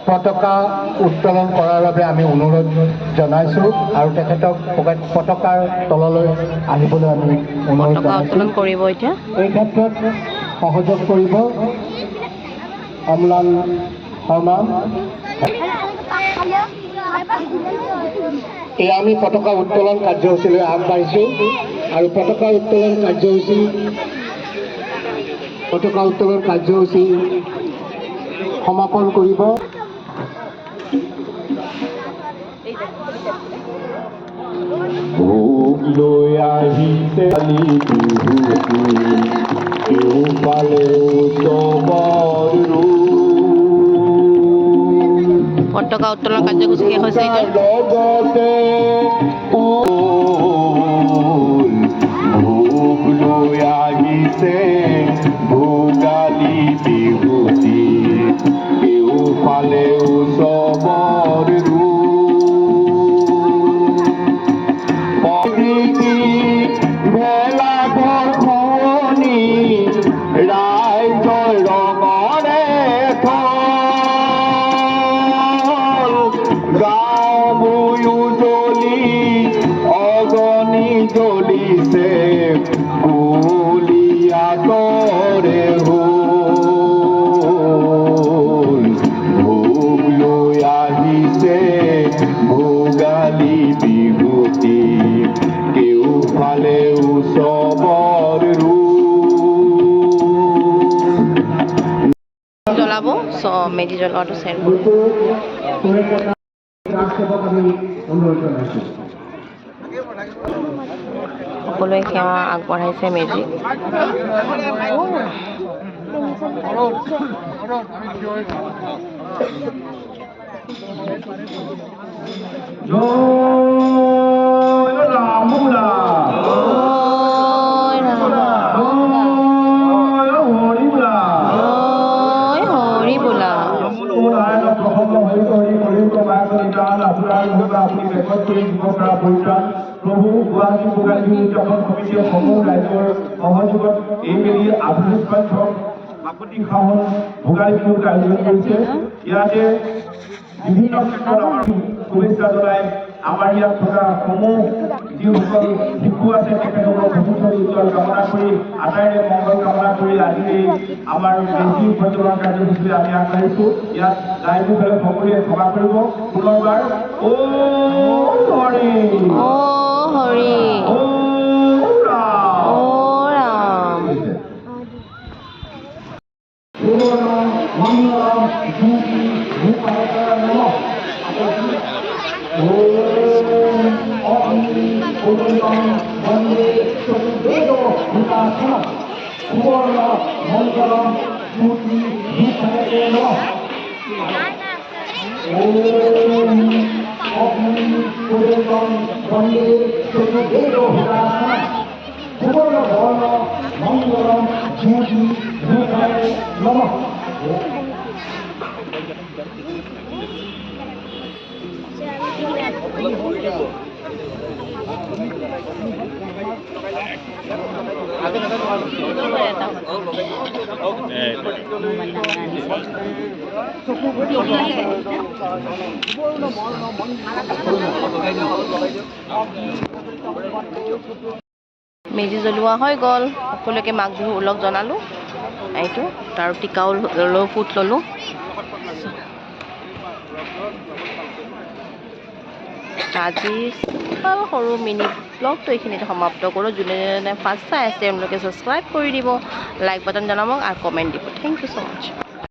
পতাকা উত্তোলন কৰাৰ বাবে আমি অনুৰোধ জনাইছোঁ আৰু তেখেতক পতাকাৰ তললৈ আহিবলৈ আমি অনুৰোধ জনাইছোঁ। এই ক্ষেত্ৰত সহযোগ কৰিব অম্লান শৰ্মা। এয়া আমি পতাকা উত্তোলন কাৰ্যসূচীলৈ আগবাঢ়িছোঁ আৰু পতাকা উত্তোলন কাৰ্যসূচী সমাপন কৰিব। ভোগ লৈ আহিছে পতাকা উত্তোলন কাৰ্যসূচী শেষ হৈছে। ভোগ লৈ আহিছে ভোগালী বিহুতি কেওফালে উৎসৱৰ ভেলাঘৰ শুৱনি ৰাইজৰ ৰঙৰে গাঁওবোৰ উজলি অগনি জ্বলিছে কুলিয়াতৰে হ'ল। ভোগ লৈ আহিছে ভোগালী বিহুতি কেওফালে উৎসৱৰ জ্বলাব মেজি জ্বলোৱাটো চেৰ সকলোৱে সেৱা আগবঢ়াইছে মেজি। প্ৰভু গুৱাহাটী ভোগালী উদযাপন সমিতিয়ে সমূহ ৰাজ্যৰ সহযোগত এই মেলিৰ আধুনিক সংখ্যক বাপতি সাহোন ভোগালী বিহুৰ আয়োজন কৰিছে। ইয়াতে বিভিন্ন ক্ষেত্ৰত আমাৰ শুভেচ্ছা জনাই আমাৰ ইয়াত থকা সমূহ যিসকল শিশু আছে তেখেতসকলৰ ভৱিষ্যত উজ্জ্বল কামনা কৰি আটাইৰে মংগল কামনা কৰি আজি আমাৰ মেজি প্ৰজ্বলন কাৰ্যসূচীলৈ আমি আগবাঢ়িছোঁ। ইয়াত ৰাইজৰ ফালে সকলোৱে ক্ষমা কৰিব। পুনৰবাৰ ও হৰি হৰি ও ৰাম। মেজি জ্বলোৱা হৈ গ'ল। সকলোকে মাঘ বিহু ওলগ জনালোঁ। এইটো তাৰ টিকাও ল'লোঁ, ফুট ল'লোঁ। আজি সৰু মিনি ব্লগটো এইখিনিতে সমাপ্ত কৰোঁ। যোনে যোনে ফাৰ্ষ্ট চাই আছে তেওঁলোকে ছাবস্ক্ৰাইব কৰি দিব, লাইক বাটন জনাব আৰু কমেণ্ট দিব। Thank you so' much.